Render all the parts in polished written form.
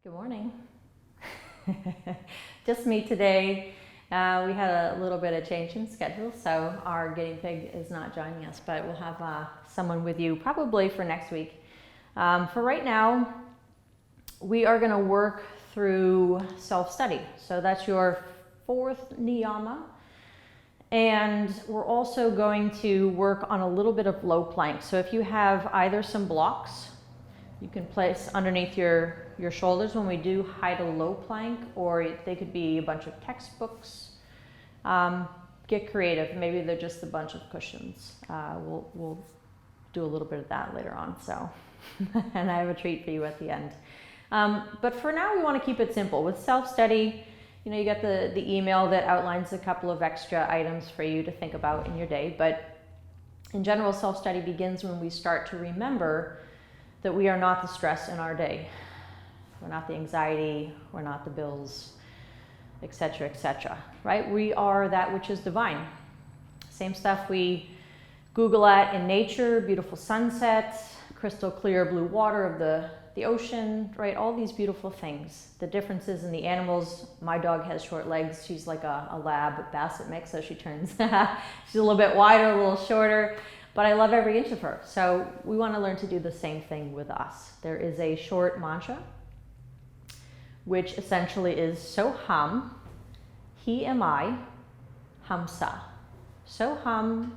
Good morning. Just me today. We had a little bit of change in schedule, so our guinea pig is not joining us, but we'll have someone with you probably for next week. For right now, we are going to work through self-study. So that's your fourth niyama. And we're also going to work on a little bit of low plank. So if you have either some blocks, you can place underneath your shoulders when we do high to low plank, or they could be a bunch of textbooks. Get creative. Maybe they're just a bunch of cushions. We'll do a little bit of that later on. So, and I have a treat for you at the end. But for now, we want to keep it simple. With self-study, you got the email that outlines a couple of extra items for you to think about in your day. But in general, self-study begins when we start to remember that we are not the stress in our day. We're not the anxiety, we're not the bills, etc., right? We are that which is divine. Same stuff we Google at in nature, beautiful sunsets, crystal clear blue water of the ocean, right? All these beautiful things. The differences in the animals. My dog has short legs. She's like a lab basset mix, so she turns, she's a little bit wider, a little shorter. But I love every inch of her. So we want to learn to do the same thing with us. There is a short mantra, which essentially is Soham, he am I, Hamsa. Soham,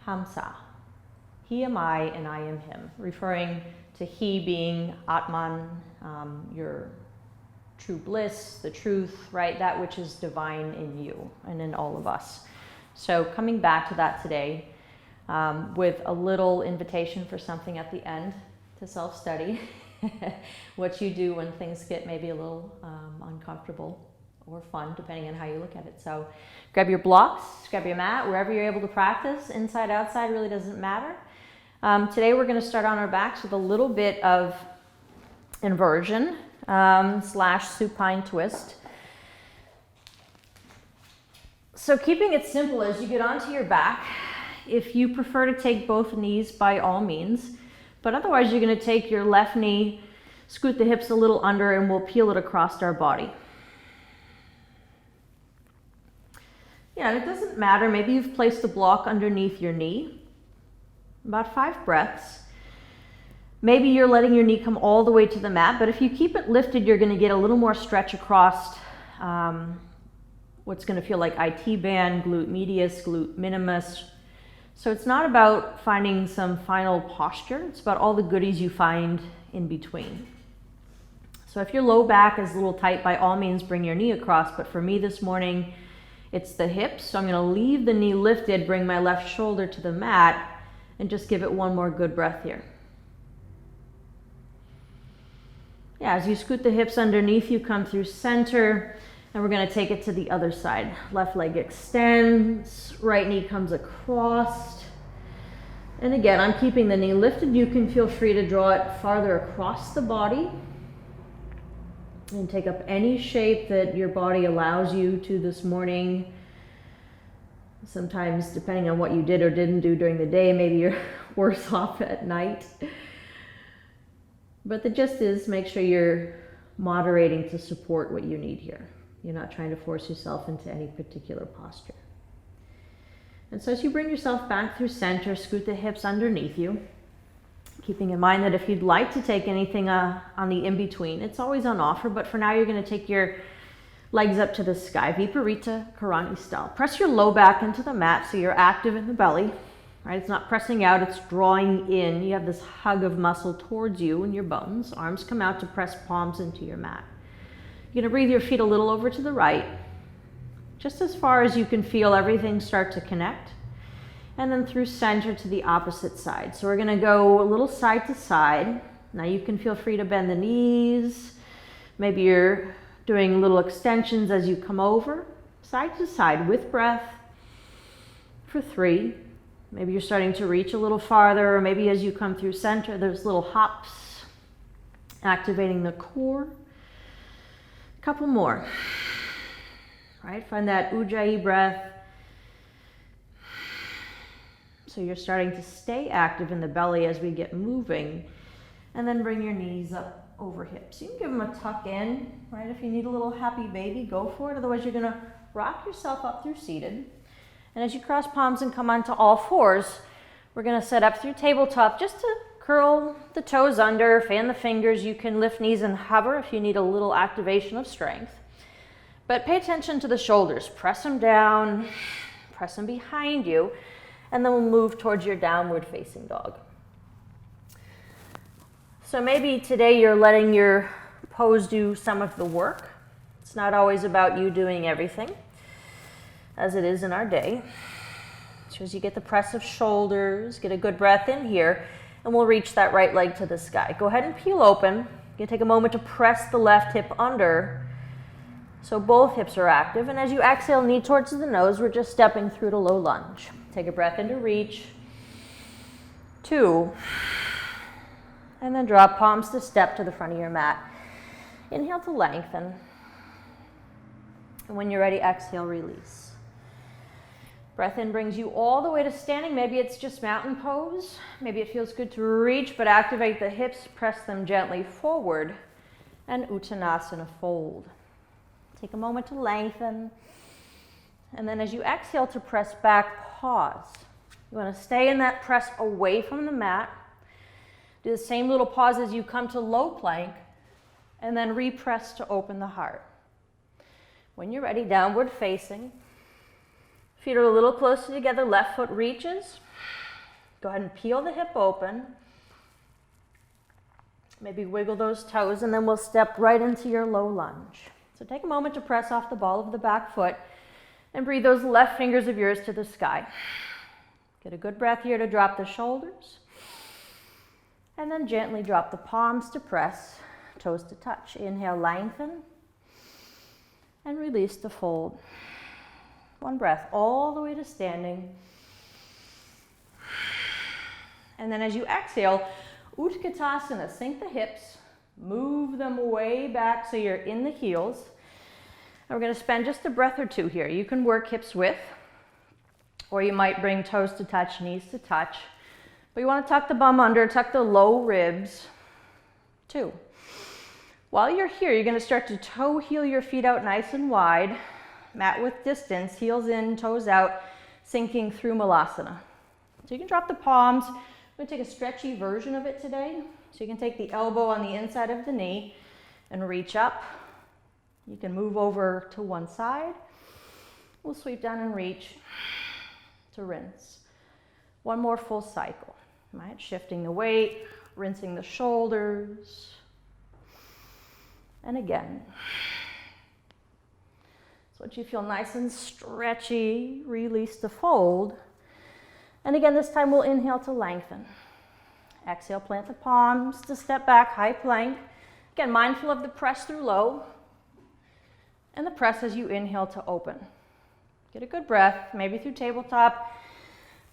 Hamsa. He am I and I am him. Referring to he being Atman, your true bliss, the truth, right? That which is divine in you and in all of us. So coming back to that today, with a little invitation for something at the end to self-study, what you do when things get maybe a little uncomfortable or fun, depending on how you look at it. So grab your blocks, grab your mat, wherever you're able to practice, inside, outside, really doesn't matter. Today we're going to start on our backs with a little bit of inversion / supine twist. So keeping it simple as you get onto your back. If you prefer to take both knees, by all means, but otherwise you're going to take your left knee, scoot the hips a little under, and we'll peel it across our body. Yeah, and it doesn't matter. Maybe you've placed the block underneath your knee. About 5 breaths. Maybe you're letting your knee come all the way to the mat, but if you keep it lifted, you're going to get a little more stretch across what's going to feel like IT band, glute medius, glute minimus. So it's not about finding some final posture, it's about all the goodies you find in between. So if your low back is a little tight, by all means bring your knee across, but for me this morning, it's the hips. So I'm going to leave the knee lifted, bring my left shoulder to the mat, and just give it one more good breath here. Yeah, as you scoot the hips underneath you, come through center, and we're going to take it to the other side. Left leg extends, right knee comes across. And again, I'm keeping the knee lifted. You can feel free to draw it farther across the body and take up any shape that your body allows you to this morning. Sometimes, depending on what you did or didn't do during the day, maybe you're worse off at night. But the gist is, make sure you're moderating to support what you need here. You're not trying to force yourself into any particular posture. And so as you bring yourself back through center, scoot the hips underneath you, keeping in mind that if you'd like to take anything on the in-between, it's always on offer, but for now you're going to take your legs up to the sky, Viparita Karani style. Press your low back into the mat so you're active in the belly, right? It's not pressing out, it's drawing in. You have this hug of muscle towards you and your bones. Arms come out to press palms into your mat. You're going to breathe your feet a little over to the right, just as far as you can feel everything start to connect, and then through center to the opposite side. So we're going to go a little side to side. Now you can feel free to bend the knees. Maybe you're doing little extensions as you come over, side to side with breath for 3. Maybe you're starting to reach a little farther, or maybe as you come through center, there's little hops, activating the core. Couple more, right? Find that Ujjayi breath. So you're starting to stay active in the belly as we get moving, and then bring your knees up over hips. You can give them a tuck in, right? If you need a little happy baby, go for it. Otherwise, you're gonna rock yourself up through seated. And as you cross palms and come onto all fours, we're gonna set up through tabletop just to curl the toes under, fan the fingers. You can lift knees and hover if you need a little activation of strength. But pay attention to the shoulders. Press them down, press them behind you, and then we'll move towards your downward facing dog. So maybe today you're letting your pose do some of the work. It's not always about you doing everything, as it is in our day. So as you get the press of shoulders, get a good breath in here, and we'll reach that right leg to the sky. Go ahead and peel open. You're gonna take a moment to press the left hip under so both hips are active. And as you exhale, knee towards the nose, we're just stepping through to low lunge. Take a breath into reach. 2. And then drop palms to step to the front of your mat. Inhale to lengthen. And when you're ready, exhale, release. Breath in brings you all the way to standing. Maybe it's just mountain pose. Maybe it feels good to reach, but activate the hips, press them gently forward, and Uttanasana fold. Take a moment to lengthen. And then as you exhale to press back, pause. You want to stay in that press away from the mat. Do the same little pause as you come to low plank, and then repress to open the heart. When you're ready, downward facing. Feet are a little closer together, left foot reaches. Go ahead and peel the hip open. Maybe wiggle those toes, and then we'll step right into your low lunge. So take a moment to press off the ball of the back foot and breathe those left fingers of yours to the sky. Get a good breath here to drop the shoulders. And then gently drop the palms to press, toes to touch. Inhale, lengthen. And release to fold. One breath all the way to standing. And then as you exhale, Utkatasana, sink the hips, move them way back so you're in the heels. And we're going to spend just a breath or two here. You can work hips width, or you might bring toes to touch, knees to touch. But you want to tuck the bum under, tuck the low ribs. 2. While you're here, you're going to start to toe heel your feet out nice and wide. Mat width distance, heels in, toes out, sinking through Malasana. So you can drop the palms. We're going to take a stretchy version of it today. So you can take the elbow on the inside of the knee and reach up. You can move over to one side. We'll sweep down and reach to rinse. One more full cycle. Right? Shifting the weight, rinsing the shoulders. And again. So once you feel nice and stretchy, release to fold. And again, this time we'll inhale to lengthen. Exhale, plant the palms to step back, high plank. Again, mindful of the press through low. And the press as you inhale to open. Get a good breath, maybe through tabletop.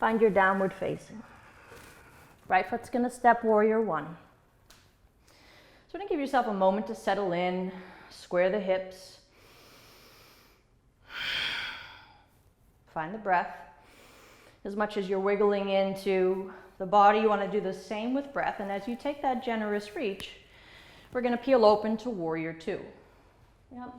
Find your downward facing. Right foot's gonna step warrior 1. So we're gonna give yourself a moment to settle in, square the hips. Find the breath. As much as you're wiggling into the body, you wanna do the same with breath. And as you take that generous reach, we're gonna peel open to warrior 2. Yep.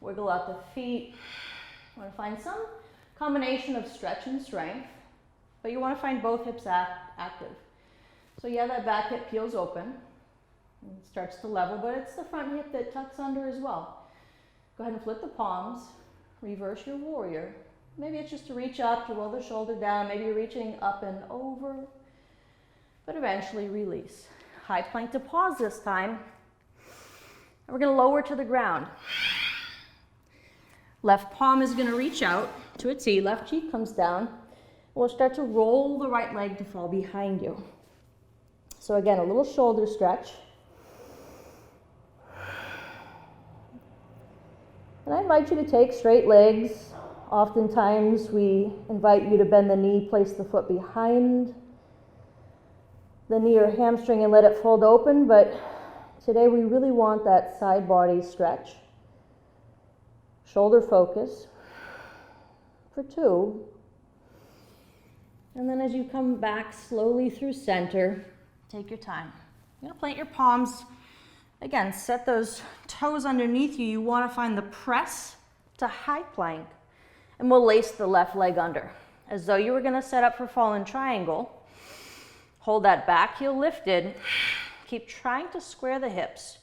Wiggle out the feet. You wanna find some combination of stretch and strength, but you want to find both hips active. So yeah, that back hip peels open and starts to level, but it's the front hip that tucks under as well. Go ahead and flip the palms, reverse your warrior. Maybe it's just to reach up, to roll the shoulder down, maybe you're reaching up and over, but eventually release. High plank to pause this time. And we're going to lower to the ground. Left palm is going to reach out to a T, left cheek comes down. We'll start to roll the right leg to fall behind you. So again, a little shoulder stretch. And I invite you to take straight legs. Oftentimes we invite you to bend the knee, place the foot behind the knee or hamstring and let it fold open, but today we really want that side body stretch. Shoulder focus for 2. And then as you come back slowly through center, take your time. You're going to plant your palms Again, set those toes underneath you. You want to find the press to high plank. And we'll lace the left leg under, as though you were going to set up for fallen triangle. Hold that back heel lifted. Keep trying to square the hips.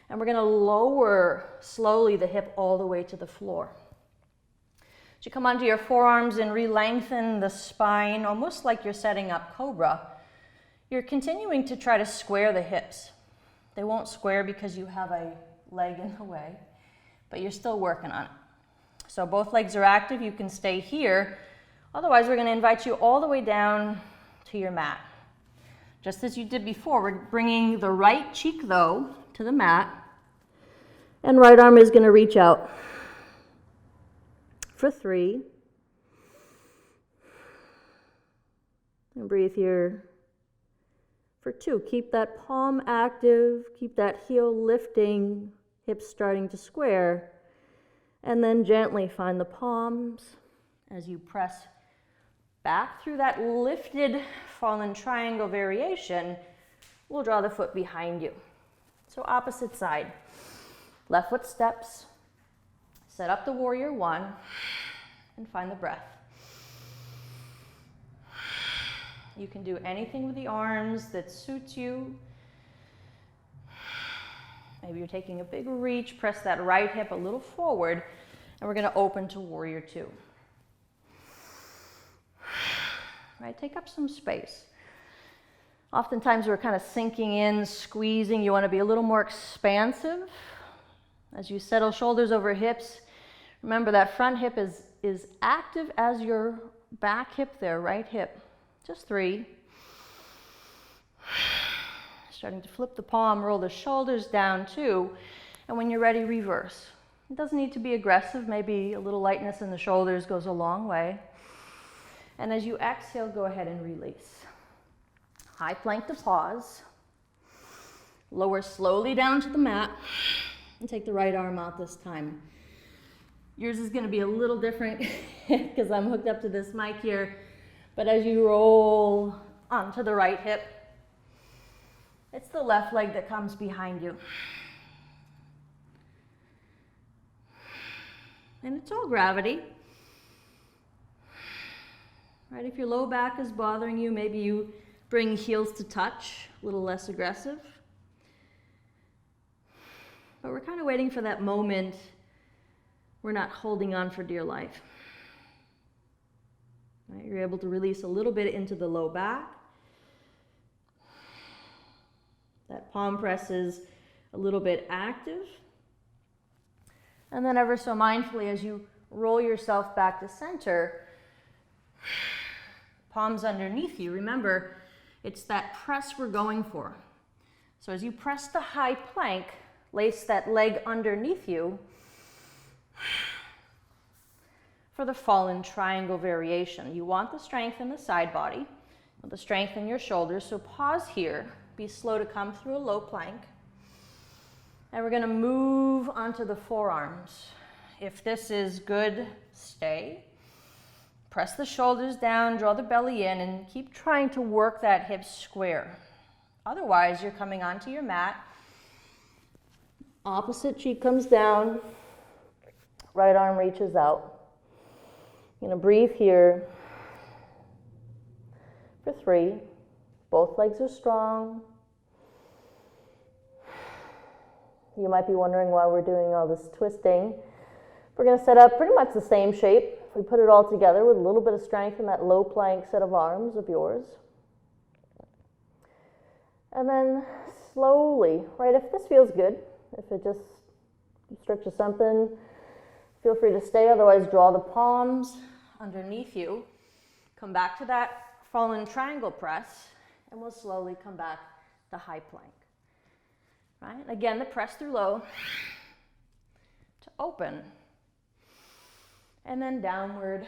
And we're going to lower slowly the hip all the way to the floor. As you come onto your forearms and re-lengthen the spine, almost like you're setting up cobra, you're continuing to try to square the hips. They won't square because you have a leg in the way, but you're still working on it. So both legs are active. You can stay here. Otherwise, we're going to invite you all the way down to your mat. Just as you did before, we're bringing the right cheek, though, to the mat, and right arm is going to reach out for 3. And breathe here for 2. Keep that palm active, keep that heel lifting, hips starting to square, and then gently find the palms as you press back through that lifted fallen triangle variation. We'll draw the foot behind you. So opposite side. Left foot steps. Set up the warrior 1 and find the breath. You can do anything with the arms that suits you. Maybe you're taking a big reach. Press that right hip a little forward, and we're going to open to warrior 2. Right, take up some space. Oftentimes we're kind of sinking in, squeezing. You want to be a little more expansive. As you settle shoulders over hips, remember that front hip is active as your back hip there, right hip. Just 3. Starting to flip the palm, roll the shoulders down 2. And when you're ready, reverse. It doesn't need to be aggressive. Maybe a little lightness in the shoulders goes a long way. And as you exhale, go ahead and release. High plank to pause. Lower slowly down to the mat. And take the right arm out this time. Yours is going to be a little different because I'm hooked up to this mic here. But as you roll onto the right hip, it's the left leg that comes behind you. And it's all gravity. Right, if your low back is bothering you, maybe you bring heels to touch, a little less aggressive. But we're kind of waiting for that moment. We're not holding on for dear life. Right, you're able to release a little bit into the low back. That palm press is a little bit active. And then ever so mindfully, as you roll yourself back to center, palms underneath you. Remember, it's that press we're going for. So as you press the high plank, lace that leg underneath you for the fallen triangle variation. You want the strength in the side body, the strength in your shoulders. So pause here. Be slow to come through a low plank. And we're going to move onto the forearms. If this is good, stay. Press the shoulders down, draw the belly in, and keep trying to work that hip square. Otherwise, you're coming onto your mat. Opposite cheek comes down. Right arm reaches out. You're going to breathe here for 3. Both legs are strong. You might be wondering why we're doing all this twisting. We're going to set up pretty much the same shape. We put it all together with a little bit of strength in that low plank set of arms of yours. And then slowly, right, if this feels good, if it just stretches something, feel free to stay. Otherwise, draw the palms underneath you. Come back to that fallen triangle press, and we'll slowly come back to high plank. Right? Again, the press through low to open. And then downward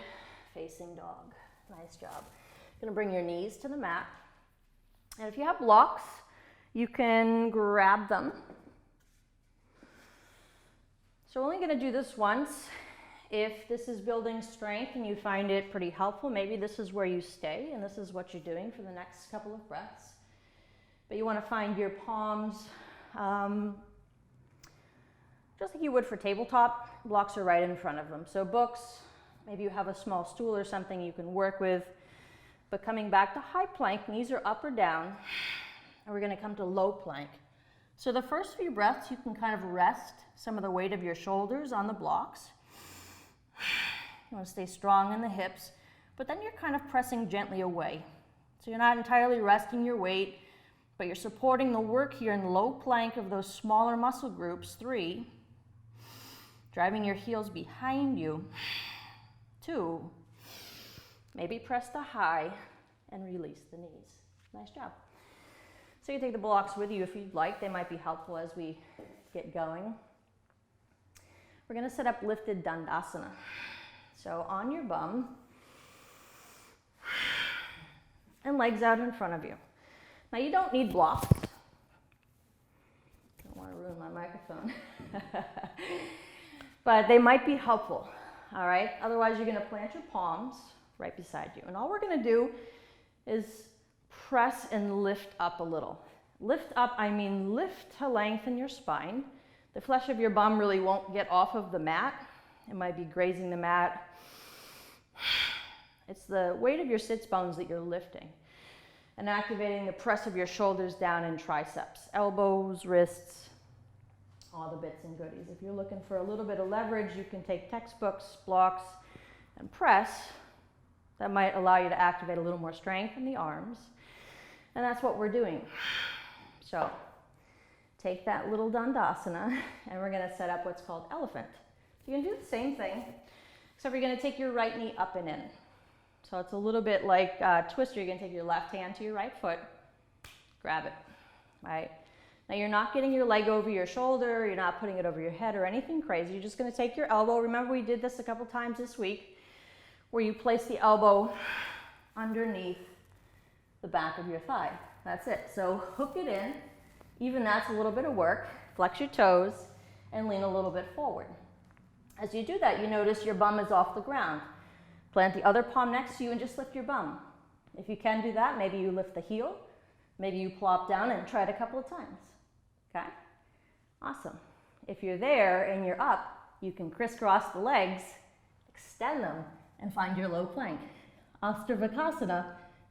facing dog. Nice job. You're going to bring your knees to the mat. And if you have blocks, you can grab them. So we're only going to do this once. If this is building strength and you find it pretty helpful, maybe this is where you stay and this is what you're doing for the next couple of breaths. But you want to find your palms just like you would for tabletop. Blocks are right in front of them. So books, maybe you have a small stool or something you can work with. But coming back to high plank, knees are up or down, and we're going to come to low plank. So the first few breaths, you can kind of rest some of the weight of your shoulders on the blocks. You want to stay strong in the hips, but then you're kind of pressing gently away. So you're not entirely resting your weight, but you're supporting the work here in low plank of those smaller muscle groups. 3, driving your heels behind you. 2, maybe press the high and release the knees. Nice job. So you take the blocks with you if you'd like. They might be helpful as we get going. We're going to set up lifted Dandasana. So on your bum and legs out in front of you. Now you don't need blocks. I don't want to ruin my microphone. But they might be helpful, all right? Otherwise, you're going to plant your palms right beside you. And all we're going to do is press and lift up a little. Lift up, I mean lift to lengthen your spine. The flesh of your bum really won't get off of the mat. It might be grazing the mat. It's the weight of your sits bones that you're lifting and activating the press of your shoulders down in triceps, elbows, wrists, all the bits and goodies. If you're looking for a little bit of leverage, you can take textbooks, blocks, and press. That might allow you to activate a little more strength in the arms. And that's what we're doing. So take that little Dandasana, and we're going to set up what's called elephant. So you can do the same thing, except you're going to take your right knee up and in. So it's a little bit like twister. You're going to take your left hand to your right foot, grab it, right? Now you're not getting your leg over your shoulder, you're not putting it over your head or anything crazy. You're just going to take your elbow. Remember, we did this a couple times this week, where you place the elbow underneath the back of your thigh. That's it. So hook it in. Even that's a little bit of work. Flex your toes and lean a little bit forward. As you do that, you notice your bum is off the ground. Plant the other palm next to you and just lift your bum. If you can do that, maybe you lift the heel. Maybe you plop down and try it a couple of times. Okay? Awesome. If you're there and you're up, you can crisscross the legs, extend them, and find your low plank. Astarvakasana,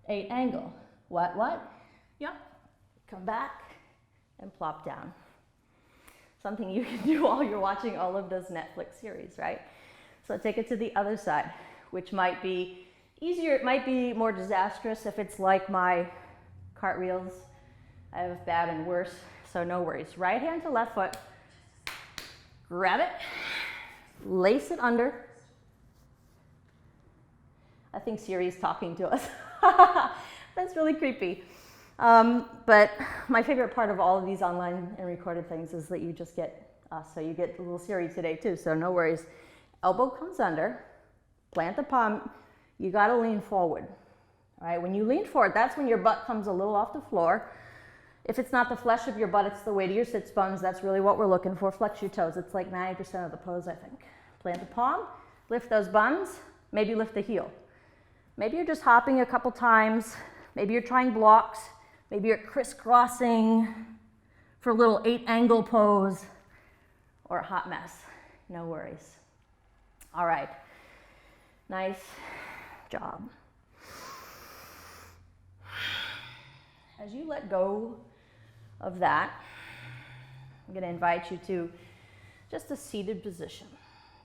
8 angle. What? Yep. Come back and plop down. Something you can do while you're watching all of those Netflix series, right? So take it to the other side, which might be easier. It might be more disastrous if it's like my cartwheels. I have bad and worse, so no worries. Right hand to left foot. Grab it. Lace it under. I think Siri's talking to us. That's really creepy. But my favorite part of all of these online and recorded things is that you just get us. So you get a little Siri today too, so no worries. Elbow comes under, plant the palm. You gotta lean forward. All right, when you lean forward, that's when your butt comes a little off the floor. If it's not the flesh of your butt, it's the weight of your sits bones. That's really what we're looking for. Flex your toes. It's like 90% of the pose, I think. Plant the palm, lift those buns, maybe lift the heel. Maybe you're just hopping a couple times. Maybe you're trying blocks. Maybe you're crisscrossing for a little 8 angle pose or a hot mess. No worries. All right. Nice job. As you let go of that, I'm going to invite you to just a seated position.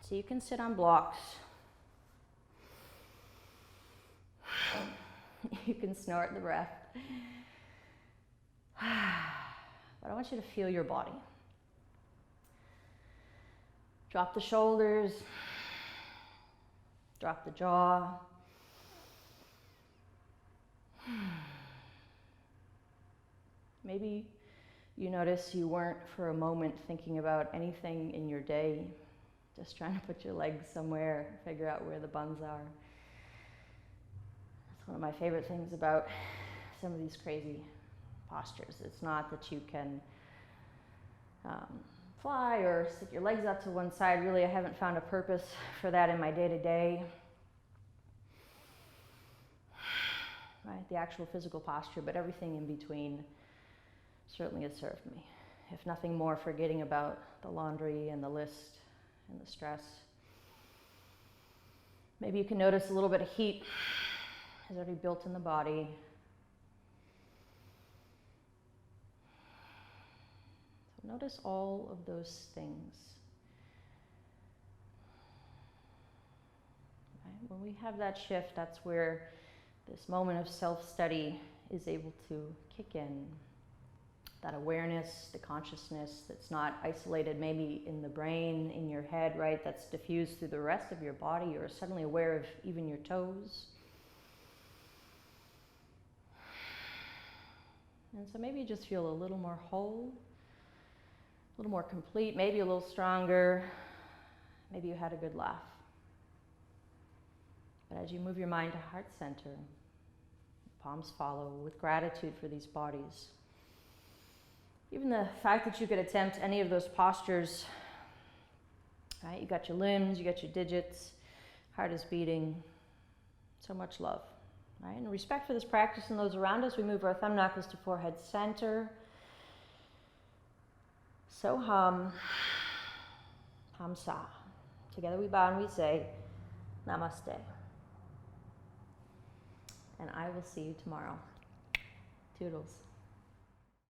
So you can sit on blocks. You can snort the breath. But I want you to feel your body. Drop the shoulders. Drop the jaw. Maybe you notice you weren't for a moment thinking about anything in your day, just trying to put your legs somewhere, figure out where the buns are. That's one of my favorite things about some of these crazy postures. It's not that you can fly or stick your legs out to one side. Really, I haven't found a purpose for that in my day-to-day. Right, the actual physical posture, but everything in between certainly has served me. if nothing more, forgetting about the laundry and the list and the stress. Maybe you can notice a little bit of heat is already built in the body. So notice all of those things. Right? When we have that shift, that's where this moment of self-study is able to kick in. That awareness, the consciousness that's not isolated maybe in the brain, in your head, right? That's diffused through the rest of your body. You're suddenly aware of even your toes. And so maybe you just feel a little more whole, a little more complete, maybe a little stronger. Maybe you had a good laugh. But as you move your mind to heart center, palms follow with gratitude for these bodies. Even the fact that you could attempt any of those postures, right? You got your limbs, you got your digits, heart is beating, so much love, right? And respect for this practice and those around us, we move our thumb knuckles to forehead center. Soham, Hamsa. Together we bow and we say, Namaste. And I will see you tomorrow. Toodles.